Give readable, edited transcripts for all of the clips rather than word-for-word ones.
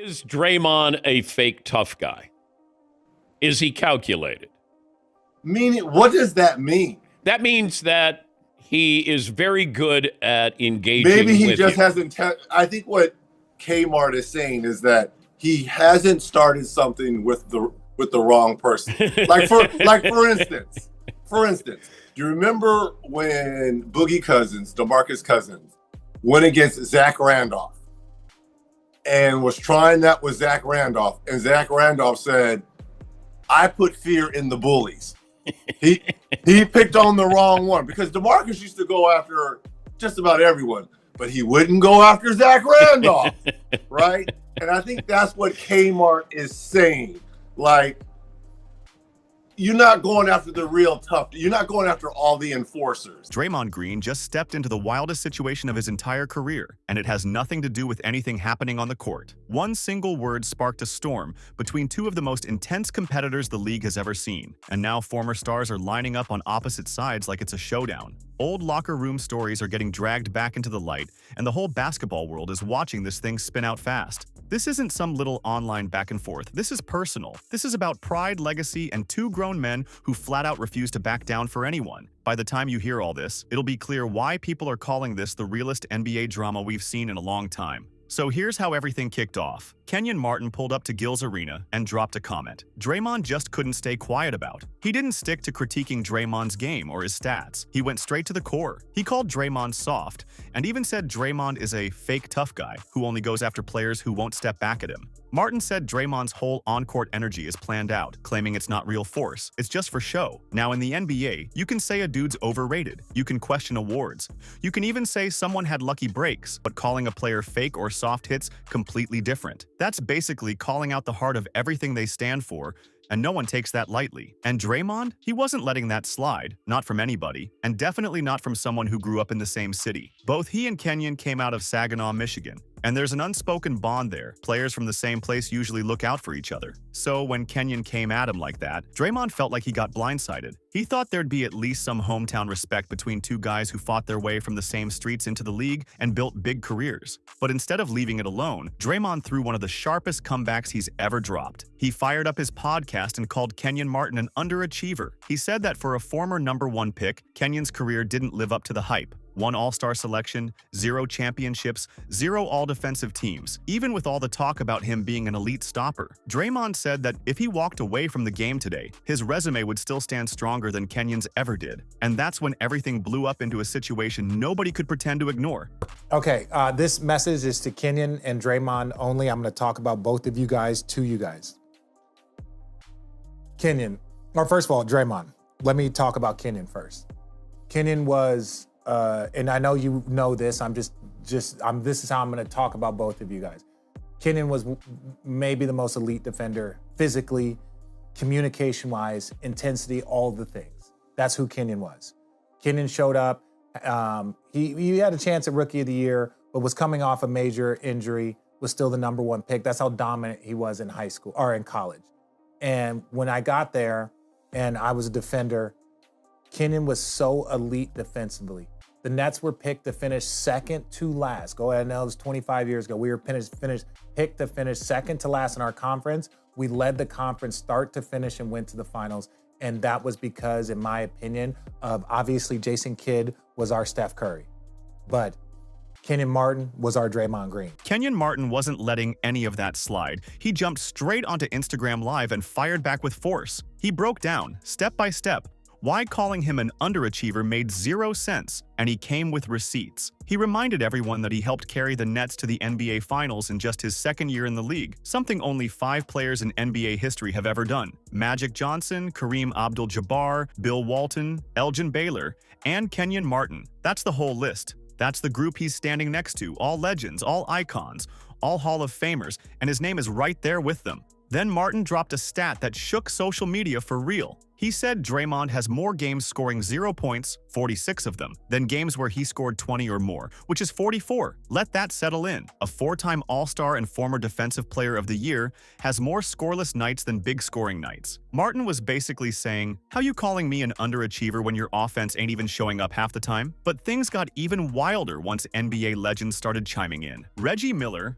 Is Draymond a fake tough guy? Is he calculated? Meaning, what does that mean? That means that he is very good at engaging. Maybe he with just you. hasn't. I think what Kmart is saying is that he hasn't started something with the wrong person. For instance, do you remember when Boogie Cousins, DeMarcus Cousins, went against Zach Randolph and was trying that with Zach Randolph, and Zach Randolph said, "I put fear in the bullies." He picked on the wrong one, because DeMarcus used to go after just about everyone, but he wouldn't go after Zach Randolph, right? And I think that's what Kmart is saying. Like, you're not going after the real tough. You're not going after all the enforcers. Draymond Green just stepped into the wildest situation of his entire career, and it has nothing to do with anything happening on the court. One single word sparked a storm between two of the most intense competitors the league has ever seen, and now former stars are lining up on opposite sides like it's a showdown. Old locker room stories are getting dragged back into the light, and the whole basketball world is watching this thing spin out fast. This isn't some little online back and forth. This is personal. This is about pride, legacy, and two grown men who flat out refuse to back down for anyone. By the time you hear all this, it'll be clear why people are calling this the realest NBA drama we've seen in a long time. So here's how everything kicked off. Kenyon Martin pulled up to Gil's arena and dropped a comment Draymond just couldn't stay quiet about. He didn't stick to critiquing Draymond's game or his stats. He went straight to the core. He called Draymond soft, and even said Draymond is a fake tough guy who only goes after players who won't step back at him. Martin said Draymond's whole on-court energy is planned out, claiming it's not real force, it's just for show. Now in the NBA, you can say a dude's overrated, you can question awards, you can even say someone had lucky breaks, but calling a player fake or soft hits completely different. That's basically calling out the heart of everything they stand for, and no one takes that lightly. And Draymond? He wasn't letting that slide, not from anybody, and definitely not from someone who grew up in the same city. Both he and Kenyon came out of Saginaw, Michigan, and there's an unspoken bond there. Players from the same place usually look out for each other. So when Kenyon came at him like that, Draymond felt like he got blindsided. He thought there'd be at least some hometown respect between two guys who fought their way from the same streets into the league and built big careers. But instead of leaving it alone, Draymond threw one of the sharpest comebacks he's ever dropped. He fired up his podcast and called Kenyon Martin an underachiever. He said that for a former #1 pick, Kenyon's career didn't live up to the hype. 1 All-Star selection, 0 championships, 0 all-defensive teams, even with all the talk about him being an elite stopper. Draymond said that if he walked away from the game today, his resume would still stand stronger than Kenyon's ever did. And that's when everything blew up into a situation nobody could pretend to ignore. Okay, this message is to Kenyon and Draymond only. I'm going to talk about both of you guys to you guys. Kenyon, or first of all, Draymond. Let me talk about Kenyon first. Kenyon was... and I know you know this. This is how I'm going to talk about both of you guys. Kenyon was maybe the most elite defender, physically, communication-wise, intensity, all the things. That's who Kenyon was. Kenyon showed up. He had a chance at Rookie of the Year, but was coming off a major injury. Was still the #1 pick. That's how dominant he was in high school or in college. And when I got there, and I was a defender, Kenyon was so elite defensively. The Nets were picked to finish second to last. Go ahead, I know it was 25 years ago. We were picked to finish second to last in our conference. We led the conference start to finish and went to the finals. And that was because, in my opinion, of obviously Jason Kidd was our Steph Curry. But Kenyon Martin was our Draymond Green. Kenyon Martin wasn't letting any of that slide. He jumped straight onto Instagram Live and fired back with force. He broke down, step by step, why calling him an underachiever made 0 sense, and he came with receipts. He reminded everyone that he helped carry the Nets to the NBA Finals in just his second year in the league, something only 5 players in NBA history have ever done. Magic Johnson, Kareem Abdul-Jabbar, Bill Walton, Elgin Baylor, and Kenyon Martin. That's the whole list. That's the group he's standing next to, all legends, all icons, all Hall of Famers, and his name is right there with them. Then Martin dropped a stat that shook social media for real. He said Draymond has more games scoring 0 points, 46 of them, than games where he scored 20 or more, which is 44. Let that settle in. A 4-time All-Star and former Defensive Player of the Year has more scoreless nights than big scoring nights. Martin was basically saying, "How you calling me an underachiever when your offense ain't even showing up half the time?" But things got even wilder once NBA legends started chiming in. Reggie Miller,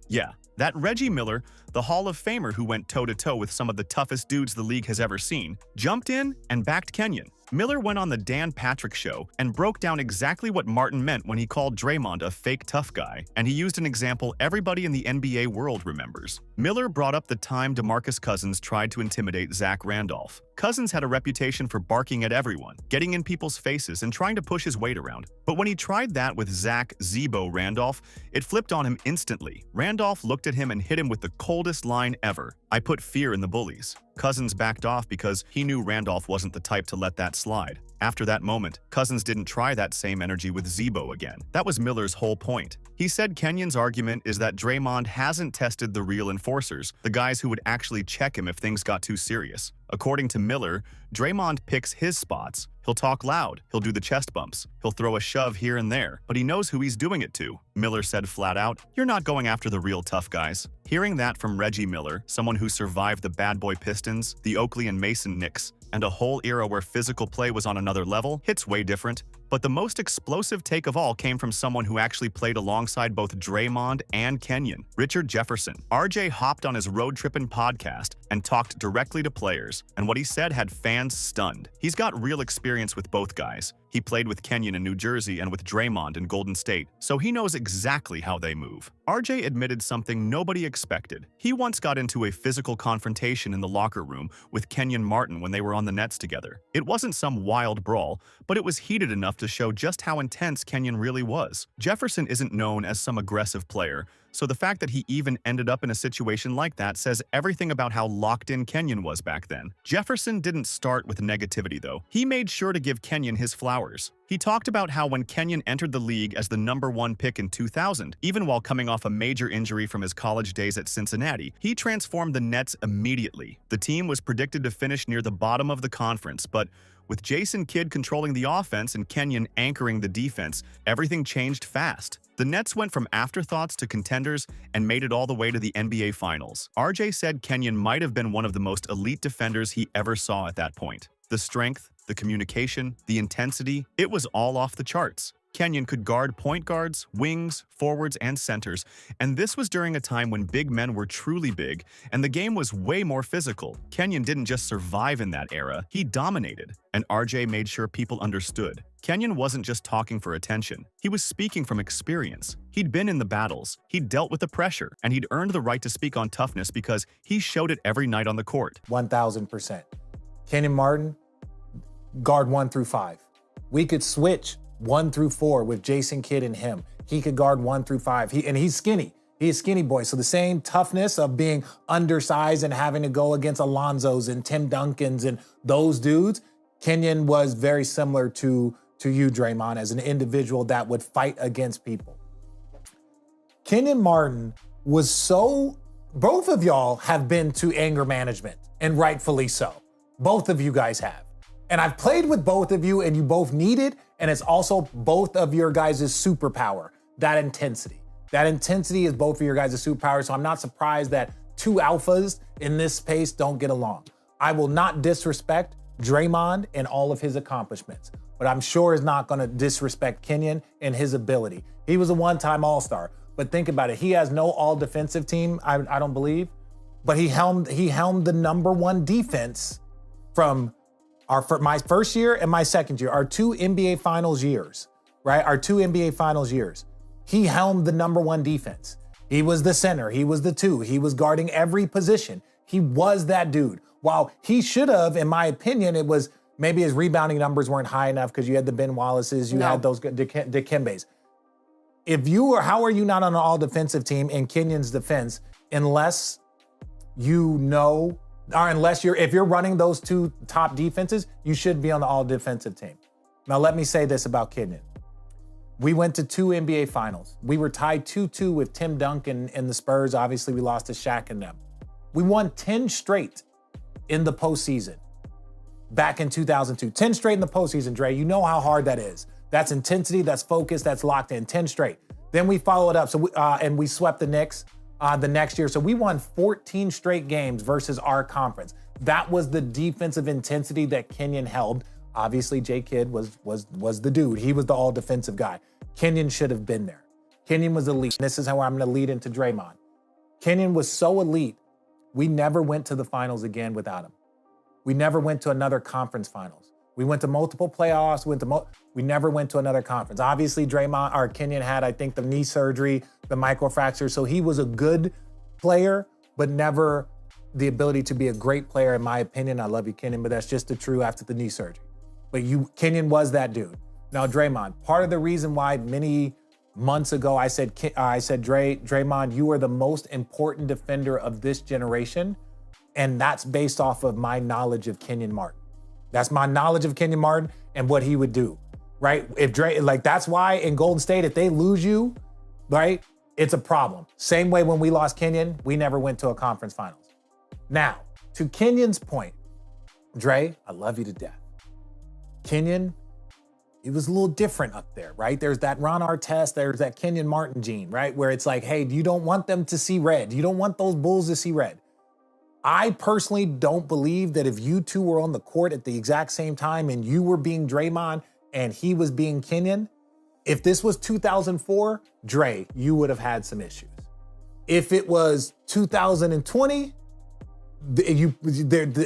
that Reggie Miller, the Hall of Famer who went toe-to-toe with some of the toughest dudes the league has ever seen, jumped in and backed Kenyon. Miller went on the Dan Patrick Show and broke down exactly what Martin meant when he called Draymond a fake tough guy, and he used an example everybody in the NBA world remembers. Miller brought up the time DeMarcus Cousins tried to intimidate Zach Randolph. Cousins had a reputation for barking at everyone, getting in people's faces, and trying to push his weight around. But when he tried that with Zach Zebo Randolph, it flipped on him instantly. Randolph looked at him and hit him with the coldest line ever. "I put fear in the bullies." Cousins backed off because he knew Randolph wasn't the type to let that slide. After that moment, Cousins didn't try that same energy with Zebo again. That was Miller's whole point. He said Kenyon's argument is that Draymond hasn't tested the real enforcers, the guys who would actually check him if things got too serious. According to Miller, Draymond picks his spots. He'll talk loud, he'll do the chest bumps, he'll throw a shove here and there, but he knows who he's doing it to. Miller said flat out, "You're not going after the real tough guys." Hearing that from Reggie Miller, someone who survived the Bad Boy Pistons, the Oakley and Mason Knicks, and a whole era where physical play was on another level, hits way different. But the most explosive take of all came from someone who actually played alongside both Draymond and Kenyon, Richard Jefferson. RJ hopped on his road trippin' podcast and talked directly to players, and what he said had fans stunned. He's got real experience with both guys. He played with Kenyon in New Jersey and with Draymond in Golden State, so he knows exactly how they move. RJ admitted something nobody expected. He once got into a physical confrontation in the locker room with Kenyon Martin when they were on the Nets together. It wasn't some wild brawl, but it was heated enough to show just how intense Kenyon really was. Jefferson isn't known as some aggressive player, so the fact that he even ended up in a situation like that says everything about how locked in Kenyon was back then. Jefferson didn't start with negativity though. He made sure to give Kenyon his flowers. He talked about how when Kenyon entered the league as the #1 pick in 2000, even while coming off a major injury from his college days at Cincinnati, he transformed the Nets immediately. The team was predicted to finish near the bottom of the conference, but with Jason Kidd controlling the offense and Kenyon anchoring the defense, everything changed fast. The Nets went from afterthoughts to contenders and made it all the way to the NBA Finals. RJ said Kenyon might have been one of the most elite defenders he ever saw at that point. The strength, the communication, the intensity, it was all off the charts. Kenyon could guard point guards, wings, forwards, and centers, and this was during a time when big men were truly big, and the game was way more physical. Kenyon didn't just survive in that era, he dominated, and RJ made sure people understood. Kenyon wasn't just talking for attention, he was speaking from experience. He'd been in the battles, he'd dealt with the pressure, and he'd earned the right to speak on toughness because he showed it every night on the court. 1,000%. Kenyon Martin, guard 1 through 5. We could switch 1 through 4 with Jason Kidd and him. He could guard 1 through 5. He's skinny. He's a skinny boy. So the same toughness of being undersized and having to go against Alonzos and Tim Duncans and those dudes, Kenyon was very similar to you, Draymond, as an individual that would fight against people. Kenyon Martin was so, both of y'all have been to anger management, and rightfully so. Both of you guys have. And I've played with both of you, and you both need it, and it's also both of your guys' superpower, that intensity. That intensity is both of your guys' superpower, so I'm not surprised that two alphas in this space don't get along. I will not disrespect Draymond and all of his accomplishments, but I'm sure is not gonna disrespect Kenyon and his ability. He was a one-time All-Star, but think about it. He has no all-defensive team, I don't believe, but he helmed the #1 defense from my first year and my second year, our 2 NBA Finals years, right? Our 2 NBA Finals years. He helmed the #1 defense. He was the center. He was the 2. He was guarding every position. He was that dude. While he should have, in my opinion, it was maybe his rebounding numbers weren't high enough because you had the Ben Wallaces, you had those Dikembes. How are you not on an all-defensive team in Kenyon's defense unless you know, or if you're running those 2 top defenses, you should be on the all-defensive team. Now, let me say this about Kenyon. We went to 2 NBA Finals. We were tied 2-2 with Tim Duncan and the Spurs. Obviously, we lost to Shaq and them. We won 10 straight in the postseason. back in 2002. 10 straight in the postseason, Dre. You know how hard that is. That's intensity, that's focus, that's locked in. 10 straight. Then we follow it up, and we swept the Knicks the next year. So we won 14 straight games versus our conference. That was the defensive intensity that Kenyon held. Obviously, J. Kidd was the dude. He was the all-defensive guy. Kenyon should have been there. Kenyon was elite. This is how I'm going to lead into Draymond. Kenyon was so elite, we never went to the finals again without him. We never went to another conference finals. We went to multiple playoffs, we never went to another conference. Obviously, Kenyon had, I think, the knee surgery, the microfracture, so he was a good player, but never the ability to be a great player, in my opinion. I love you, Kenyon, but that's just the true after the knee surgery. But Kenyon was that dude. Now, Draymond, part of the reason why many months ago I said, Draymond, you are the most important defender of this generation, and that's based off of my knowledge of Kenyon Martin. That's my knowledge of Kenyon Martin and what he would do, right? That's why in Golden State, if they lose you, right, it's a problem. Same way when we lost Kenyon, we never went to a conference finals. Now, to Kenyon's point, Dre, I love you to death. Kenyon, he was a little different up there, right? There's that Ron Artest, there's that Kenyon Martin gene, right? Where it's like, hey, you don't want them to see red. You don't want those Bulls to see red. I personally don't believe that if you two were on the court at the exact same time and you were being Draymond and he was being Kenyon, if this was 2004, Dre, you would have had some issues. If it was 2020,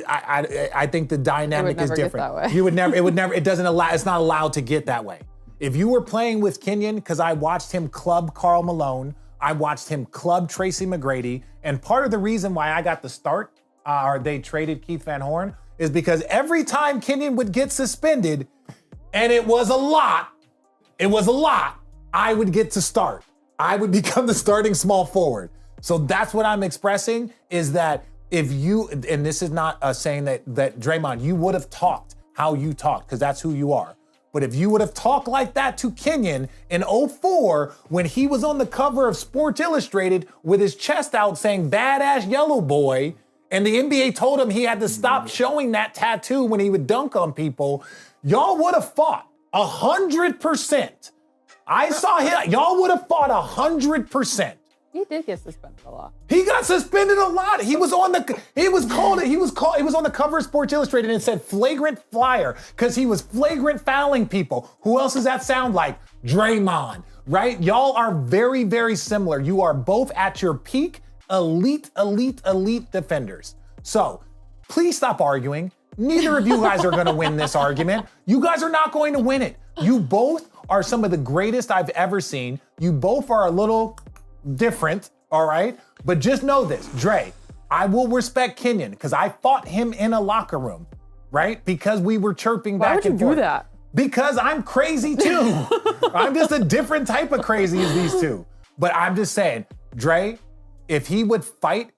I think the dynamic is different. It's not allowed to get that way. If you were playing with Kenyon, because I watched him club Karl Malone, I watched him club Tracy McGrady, and part of the reason why I got the start, or they traded Keith Van Horn, is because every time Kenyon would get suspended, and it was a lot, I would get to start. I would become the starting small forward. So that's what I'm expressing, is that if you, and this is not saying that Draymond, you would have talked how you talked, because that's who you are. But if you would have talked like that to Kenyon in 2004, when he was on the cover of Sports Illustrated with his chest out saying badass yellow boy, and the NBA told him he had to stop showing that tattoo when he would dunk on people, y'all would have fought 100%. I saw him, y'all would have fought 100%. He did get suspended a lot. He got suspended a lot. He was on the cover of Sports Illustrated and it said flagrant flyer because he was flagrant fouling people. Who else does that sound like? Draymond, right? Y'all are very, very similar. You are both at your peak, elite defenders. So please stop arguing. Neither of you guys are gonna win this argument. You guys are not going to win it. You both are some of the greatest I've ever seen. You both are a little different, all right? But just know this, Dre, I will respect Kenyon because I fought him in a locker room, right? Because we were chirping back and forth. Why would you do that? Because I'm crazy too. I'm just a different type of crazy as these two. But I'm just saying, Dre, if he would fight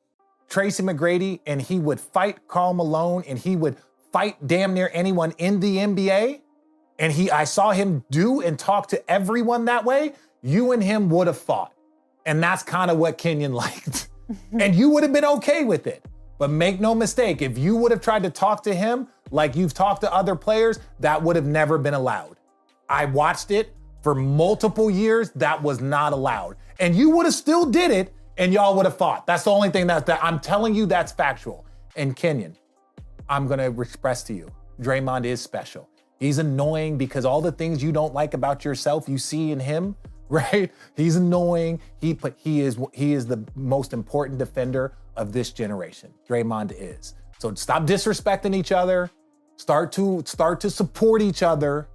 Tracy McGrady and he would fight Karl Malone and he would fight damn near anyone in the NBA, and I saw him do and talk to everyone that way, you and him would have fought. And that's kind of what Kenyon liked. And you would have been okay with it. But make no mistake, if you would have tried to talk to him like you've talked to other players, that would have never been allowed. I watched it for multiple years. That was not allowed. And you would have still did it and y'all would have fought. That's the only thing that I'm telling you, that's factual. And Kenyon, I'm going to express to you, Draymond is special. He's annoying because all the things you don't like about yourself, you see in him, right? He's annoying. He is the most important defender of this generation. Draymond is. So stop disrespecting each other. Start to support each other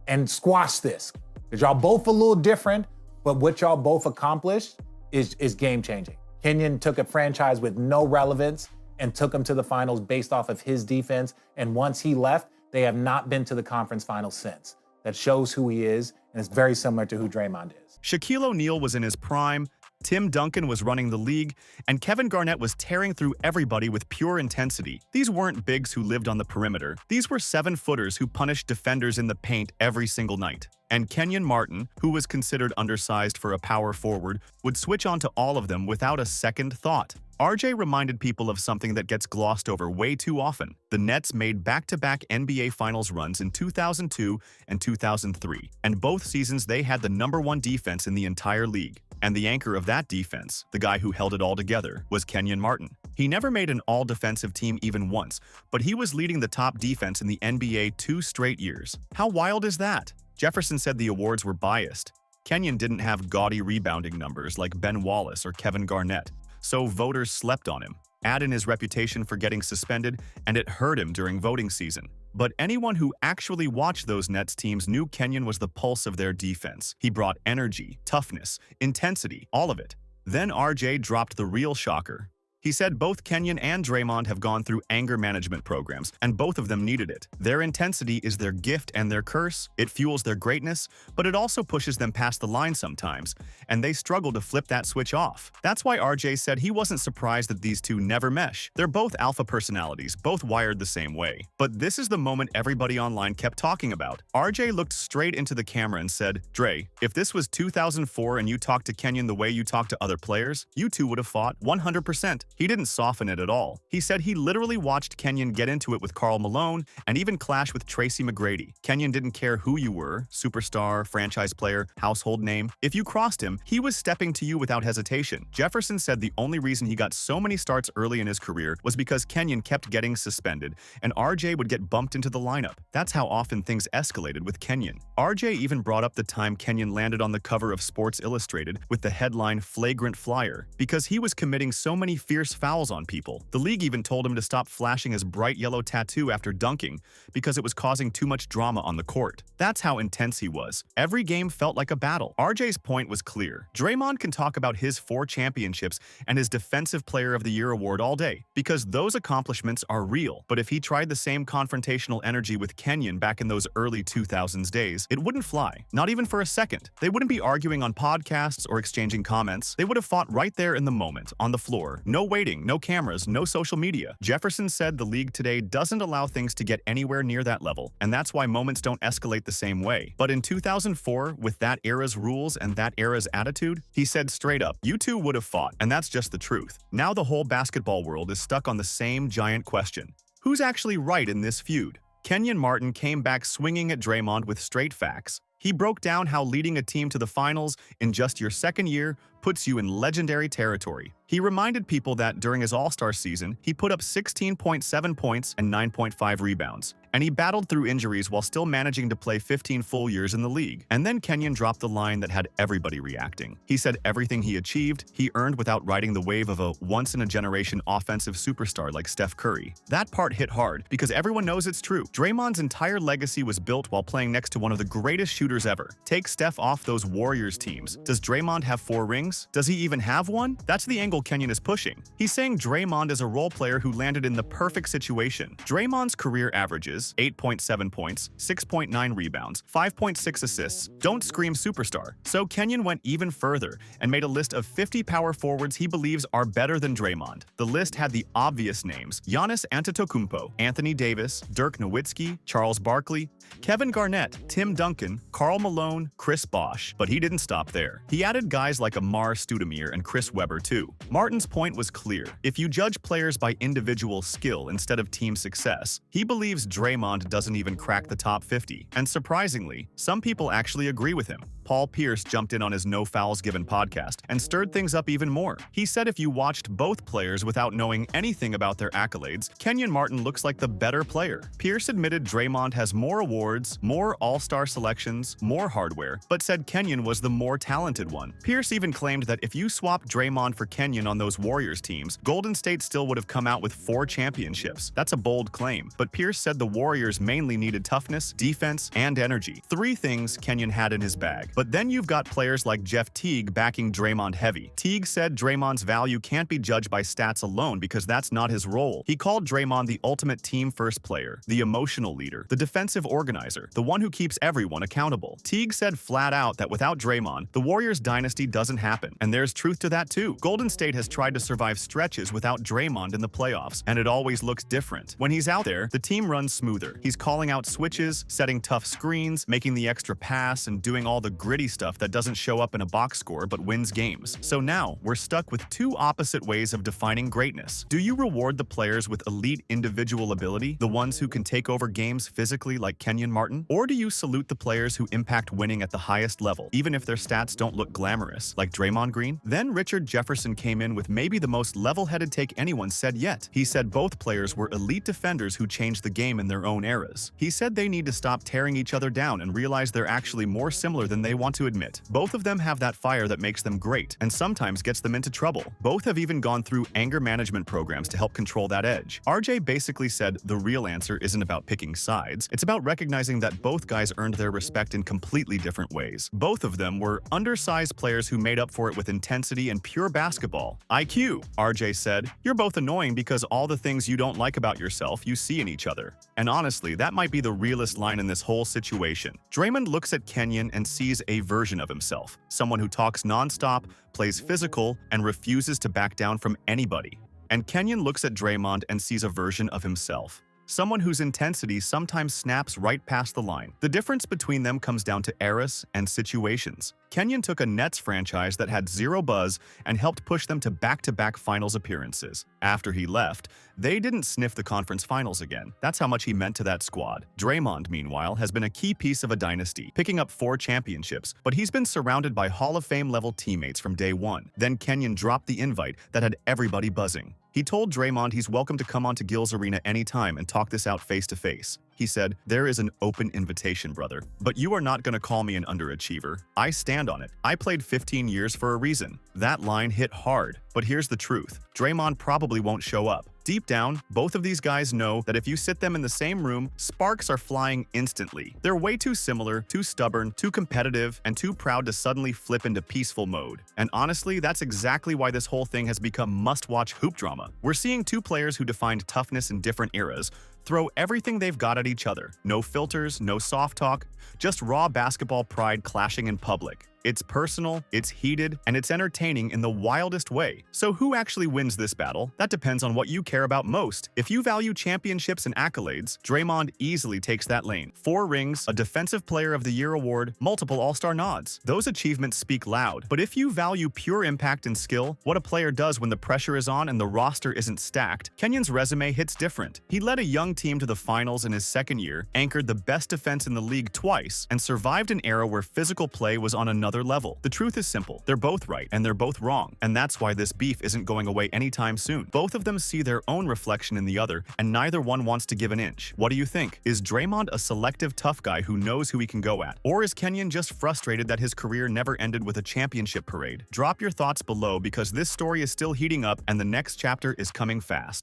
and squash this. Because y'all both a little different, but what y'all both accomplished is game changing. Kenyon took a franchise with no relevance and took them to the finals based off of his defense. And once he left, they have not been to the conference finals since. That shows who he is, and it's very similar to who Draymond is. Shaquille O'Neal was in his prime, Tim Duncan was running the league, and Kevin Garnett was tearing through everybody with pure intensity. These weren't bigs who lived on the perimeter. These were 7-footers who punished defenders in the paint every single night. And Kenyon Martin, who was considered undersized for a power forward, would switch on to all of them without a second thought. RJ reminded people of something that gets glossed over way too often. The Nets made back-to-back NBA Finals runs in 2002 and 2003, and both seasons they had the #1 defense in the entire league. And the anchor of that defense, the guy who held it all together, was Kenyon Martin. He never made an all-defensive team even once, but he was leading the top defense in the NBA 2 straight years. How wild is that? Jefferson said the awards were biased. Kenyon didn't have gaudy rebounding numbers like Ben Wallace or Kevin Garnett, so voters slept on him. Add in his reputation for getting suspended, and it hurt him during voting season. But anyone who actually watched those Nets teams knew Kenyon was the pulse of their defense. He brought energy, toughness, intensity, all of it. Then RJ dropped the real shocker. He said both Kenyon and Draymond have gone through anger management programs, and both of them needed it. Their intensity is their gift and their curse. It fuels their greatness, but it also pushes them past the line sometimes, and they struggle to flip that switch off. That's why RJ said he wasn't surprised that these two never mesh. They're both alpha personalities, both wired the same way. But this is the moment everybody online kept talking about. RJ looked straight into the camera and said, "Dre, if this was 2004 and you talked to Kenyon the way you talk to other players, you two would have fought 100%. He didn't soften it at all. He said he literally watched Kenyon get into it with Karl Malone and even clash with Tracy McGrady. Kenyon didn't care who you were, superstar, franchise player, household name. If you crossed him, he was stepping to you without hesitation." Jefferson said the only reason he got so many starts early in his career was because Kenyon kept getting suspended and RJ would get bumped into the lineup. That's how often things escalated with Kenyon. RJ even brought up the time Kenyon landed on the cover of Sports Illustrated with the headline "Flagrant Flyer" because he was committing so many fierce fouls on people. The league even told him to stop flashing his bright yellow tattoo after dunking because it was causing too much drama on the court. That's how intense he was. Every game felt like a battle. RJ's point was clear. Draymond can talk about his 4 championships and his Defensive Player of the Year award all day because those accomplishments are real. But if he tried the same confrontational energy with Kenyon back in those early 2000s days, it wouldn't fly. Not even for a second. They wouldn't be arguing on podcasts or exchanging comments. They would have fought right there in the moment, on the floor. No waiting, no cameras, no social media. Jefferson said the league today doesn't allow things to get anywhere near that level, and that's why moments don't escalate the same way. But in 2004, with that era's rules and that era's attitude, he said straight up, you two would have fought, and that's just the truth. Now the whole basketball world is stuck on the same giant question. Who's actually right in this feud? Kenyon Martin came back swinging at Draymond with straight facts. He broke down how leading a team to the finals in just your second year puts you in legendary territory. He reminded people that during his All-Star season, he put up 16.7 points and 9.5 rebounds. And he battled through injuries while still managing to play 15 full years in the league. And then Kenyon dropped the line that had everybody reacting. He said everything he achieved, he earned without riding the wave of a once-in-a-generation offensive superstar like Steph Curry. That part hit hard because everyone knows it's true. Draymond's entire legacy was built while playing next to one of the greatest shooters ever. Take Steph off those Warriors teams. Does Draymond have 4 rings? Does he even have one? That's the angle Kenyon is pushing. He's saying Draymond is a role player who landed in the perfect situation. Draymond's career averages 8.7 points, 6.9 rebounds, 5.6 assists. Don't scream superstar. So Kenyon went even further and made a list of 50 power forwards he believes are better than Draymond. The list had the obvious names: Giannis Antetokounmpo, Anthony Davis, Dirk Nowitzki, Charles Barkley, Kevin Garnett, Tim Duncan, Karl Malone, Chris Bosh. But he didn't stop there. He added guys like Amar Stoudemire and Chris Webber too. Martin's point was clear. If you judge players by individual skill instead of team success, he believes Draymond doesn't even crack the top 50. And surprisingly, some people actually agree with him. Paul Pierce jumped in on his No Fouls Given podcast and stirred things up even more. He said if you watched both players without knowing anything about their accolades, Kenyon Martin looks like the better player. Pierce admitted Draymond has more awards, more all-star selections, more hardware, but said Kenyon was the more talented one. Pierce even claimed that if you swapped Draymond for Kenyon on those Warriors teams, Golden State still would have come out with 4 championships. That's a bold claim, but Pierce said the Warriors mainly needed toughness, defense, and energy. 3 things Kenyon had in his bag. But then you've got players like Jeff Teague backing Draymond heavy. Teague said Draymond's value can't be judged by stats alone because that's not his role. He called Draymond the ultimate team-first player, the emotional leader, the defensive organizer, the one who keeps everyone accountable. Teague said flat out that without Draymond, the Warriors dynasty doesn't happen. And there's truth to that too. Golden State has tried to survive stretches without Draymond in the playoffs, and it always looks different. When he's out there, the team runs smoother. He's calling out switches, setting tough screens, making the extra pass, and doing all the gritty stuff that doesn't show up in a box score but wins games. So now, we're stuck with two opposite ways of defining greatness. Do you reward the players with elite individual ability, the ones who can take over games physically like Kenyon Martin? Or do you salute the players who impact winning at the highest level, even if their stats don't look glamorous, like Draymond Green? Then Richard Jefferson came in with maybe the most level-headed take anyone said yet. He said both players were elite defenders who changed the game in their own eras. He said they need to stop tearing each other down and realize they're actually more similar than they want to admit. Both of them have that fire that makes them great and sometimes gets them into trouble. Both have even gone through anger management programs to help control that edge. RJ basically said the real answer isn't about picking sides. It's about recognizing that both guys earned their respect in completely different ways. Both of them were undersized players who made up for it with intensity and pure basketball. IQ, RJ said, "You're both annoying because all the things you don't like about yourself you see in each other." And honestly, that might be the realest line in this whole situation. Draymond looks at Kenyon and sees a version of himself, someone who talks nonstop, plays physical, and refuses to back down from anybody. And Kenyon looks at Draymond and sees a version of himself, someone whose intensity sometimes snaps right past the line. The difference between them comes down to eras and situations. Kenyon took a Nets franchise that had zero buzz and helped push them to back-to-back finals appearances. After he left, they didn't sniff the conference finals again. That's how much he meant to that squad. Draymond, meanwhile, has been a key piece of a dynasty, picking up 4 championships, but he's been surrounded by Hall of Fame-level teammates from day one. Then Kenyon dropped the invite that had everybody buzzing. He told Draymond he's welcome to come onto Gil's Arena anytime and talk this out face-to-face. He said, "There is an open invitation, brother. But you are not going to call me an underachiever. I stand on it. I played 15 years for a reason." That line hit hard. But here's the truth. Draymond probably won't show up. Deep down, both of these guys know that if you sit them in the same room, sparks are flying instantly. They're way too similar, too stubborn, too competitive, and too proud to suddenly flip into peaceful mode. And honestly, that's exactly why this whole thing has become must-watch hoop drama. We're seeing two players who defined toughness in different eras throw everything they've got at each other. No filters, no soft talk, just raw basketball pride clashing in public. It's personal, it's heated, and it's entertaining in the wildest way. So who actually wins this battle? That depends on what you care about most. If you value championships and accolades, Draymond easily takes that lane. 4 rings, a Defensive Player of the Year award, multiple All-Star nods. Those achievements speak loud. But if you value pure impact and skill, what a player does when the pressure is on and the roster isn't stacked, Kenyon's resume hits different. He led a young team to the finals in his second year, anchored the best defense in the league twice, and survived an era where physical play was on another level. The truth is simple. They're both right and they're both wrong. And that's why this beef isn't going away anytime soon. Both of them see their own reflection in the other, and neither one wants to give an inch. What do you think? Is Draymond a selective tough guy who knows who he can go at? Or is Kenyon just frustrated that his career never ended with a championship parade? Drop your thoughts below because this story is still heating up and the next chapter is coming fast.